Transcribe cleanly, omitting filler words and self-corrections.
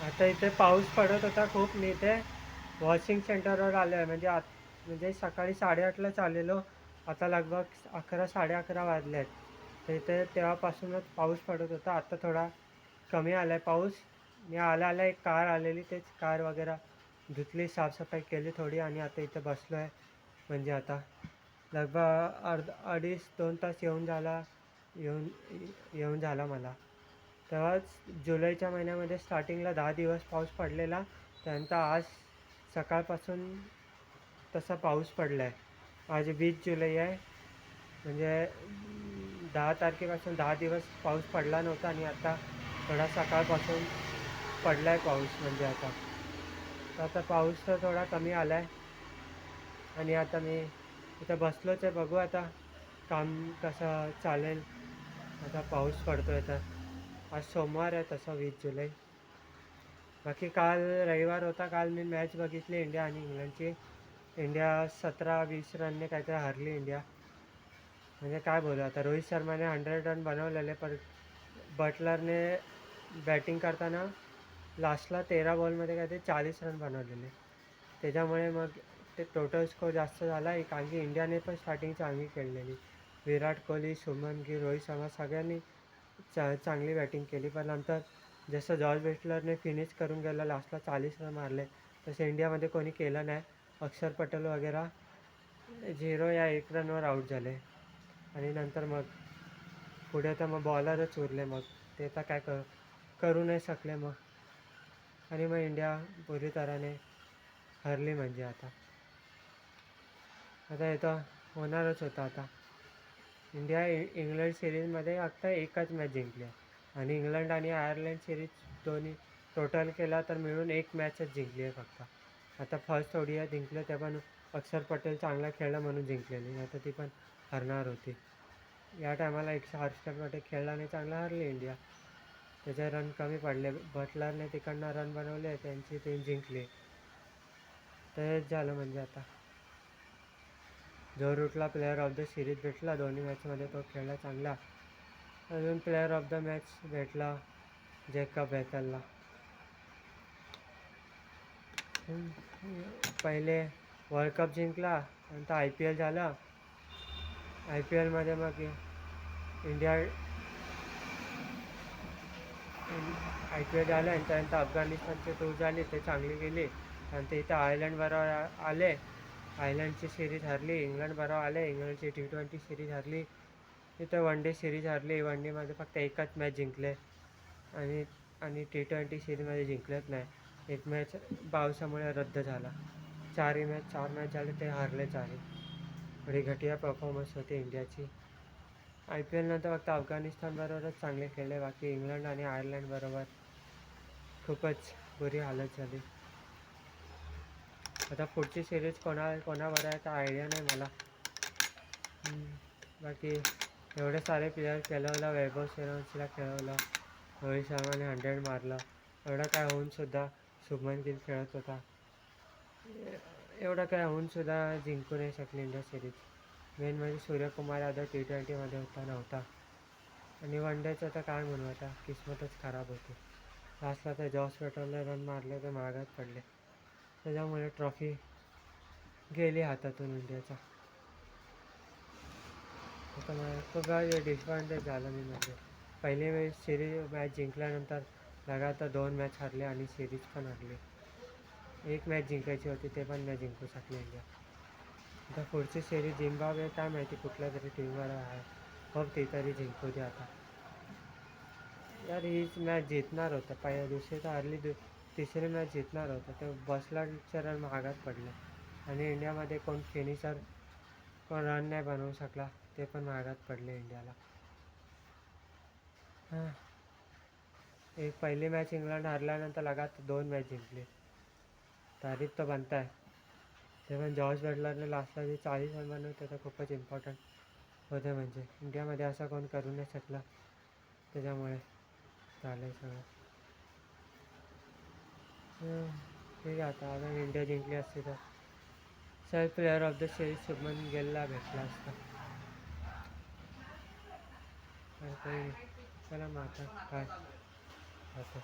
आता इथे पाऊस पडत होता खूप. मी इथे वॉशिंग सेंटरवर आलो आहे. म्हणजे सकाळी 8:30ला चाललेलो. आता लगभग 11 साडे 11 वाजले आहेत. तर इथे तेव्हापासूनच पाऊस पडत होता. आता थोडा कमी आला आहे पाऊस. मी आल्या एक कार आलेली, तेच कार वगैरे धुतली, साफसफाई केली थोडी आणि आता इथे बसलो आहे. म्हणजे आता लगभग अडीच 2 तास येऊन येऊन झाला मला. तेव्हाच जुलैच्या महिन्यामध्ये स्टार्टिंगला 10 दिवस पाऊस पडलेला. त्यानंतर आज सकाळपासून तसा पाऊस पडला आहे. आज 20 जुलै आहे. म्हणजे 10 तारखेपासून 10 दिवस पाऊस पडला नव्हता आणि आता थोडा सकाळपासून पडला आहे पाऊस. म्हणजे आता पाऊस तर थोडा कमी आला आहे आणि आता मी इथं बसलोच आहे. बघू आता काम कसं चालेल. आता पाऊस पडतो आहे तर. आज सोमवार आहे तसा 20 जुलै. बाकी काल रविवार होता. काल मी मॅच बघितली इंडिया आणि इंग्लंडची. इंडिया 17-20 रनने काहीतरी हरली इंडिया. म्हणजे काय बोलू आता, रोहित शर्माने 100 रन बनवलेले, पण बटलरने बॅटिंग करताना लास्टला 13 बॉलमध्ये काहीतरी 40 रन बनवलेले. त्याच्यामुळे मग ते टोटल स्कोर जास्त झाला आहे. कारण की इंडियाने पण स्टार्टिंग चांगली खेळलेली. विराट कोहली, शुभमन गिल, रोहित शर्मा सगळ्यांनी चांगली बॅटिंग केली. पण नंतर जसं जॉर्ज बटलरने फिनिश करून गेला, लास्टला 40 रन मारले, तसं इंडियामध्ये कोणी केलं नाही. अक्षर पटेल वगैरे 0 या 1 रनवर आऊट झाले. आणि नंतर मग पुढे तर मग बॉलरच उरले. मग ते तर काय करू नाही शकले मग. आणि मग इंडिया बुरी तऱ्हेने हरली. म्हणजे आता हे तर होणारच होतं. आता इंडिया इंग्लंड सिरीजमध्ये फक्त एकच मॅच जिंकली आहे आणि इंग्लंड आणि आयर्लंड सिरीज दोन्ही टोटल केला तर मिळून एक मॅचच जिंकली आहे फक्त. आता फर्स्ट ODI जिंकलं, ते पण अक्षर पटेल चांगला खेळला म्हणून जिंकलेली. आता ती पण हरणार होती. या टायमाला अक्षर पटेल खेळला नाही चांगला, हरली इंडिया. त्याचे रन कमी पडले. बटलरने तिकडनं रन बनवले, त्यांची टीम जिंकली. तेच झालं. म्हणजे आता जो रूटला प्लेअर ऑफ द सिरीज भेटला दोन्ही मॅचमध्ये, तो खेळला चांगला. अजून प्लेअर ऑफ द मॅच भेटला जेकब बेथलला. पहिले वर्ल्ड कप जिंकला, नंतर IPL झालं. IPLमध्ये मग इंडिया IPL झालं आणि त्यानंतर अफगाणिस्तानची टूर झाली, ते चांगली गेली. त्यानंतर इथं आयर्लंडबरोबर आले, आयर्लंडची सिरीज हरली. इंग्लंडबरोबर आले, इंग्लंडची T20 सिरीज हरली. इथं वन डे सिरीज हरली. वन डेमध्ये फक्त एकच मॅच जिंकले आणि T20 सिरीजमध्ये जिंकलेच नाही. एक मॅच पावसामुळे रद्द झाला. 4 मॅच झाले, ते हरले 4. थोडी घटिया परफॉर्मन्स होती इंडियाची. IPL नंतर फक्त अफगाणिस्तानबरोबरच चांगले खेळले. बाकी इंग्लंड आणि आयर्लंडबरोबर खूपच बुरी हालत झाली. आता पुढची सिरीज कोणाबरोबर आहे तर आयडिया नाही मला. बाकी एवढे सारे प्लेयर खेळवलं. वैभव सूर्यवंशीला खेळवलं, रोहित शर्माने 100 मारलं. एवढं काय होऊनसुद्धा शुभमन गिल खेळत होता. एवढं काय होऊनसुद्धा जिंकू नाही शकली इंडिया सिरीज. मेन म्हणजे सूर्यकुमार यादव T20मध्ये नव्हता. आणि वन डेचं तर काय म्हणू, आता किस्मतच खराब होती. लास्टला तर जॉस बटलरने रन मारले, ते महागात पडले. त्याच्यामुळे ट्रॉफी गेली हातातून इंडियाचा. आता मला खूप डिसअपॉइंटेड झालं मी. म्हणजे पहिली मॅच जिंकल्यानंतर लगातार 2 मॅच हरले आणि सिरीज पण हरली. एक मॅच जिंकायची होती, ते पण नाही जिंकू शकली इंडिया. आता पुढची सिरीज झिम्बाब्वे, काय माहिती कुठल्या तरी टीमवर आहे. ती तरी जिंकू दे आता. यार हीच मॅच जिंकणार होतं. दुसरी तर हरली, तिसरी मॅच जिंकणार होतं. ते बसलाचे रन महागात पडले आणि इंडियामध्ये कोण फिनिशर, कोण रन नाही बनवू शकला, ते पण महागात पडले इंडियाला. एक पहिली मॅच इंग्लंड हरल्यानंतर लगातार 2 मॅच जिंकली. तारीफ तर बनत आहे. ते पण जॉर्ज बटलरने लास्टला जे 40 रन बनवते तर खूपच इम्पॉर्टंट होते. म्हणजे इंडियामध्ये असं कोण करू नाही शकला, त्याच्यामुळे झालं आहे सगळं. ठीक आहे. आता अगर इंडिया जिंकली असती तर self player of the series Shubman गिलला भेटला असता. काही चला मग आता काय होतं.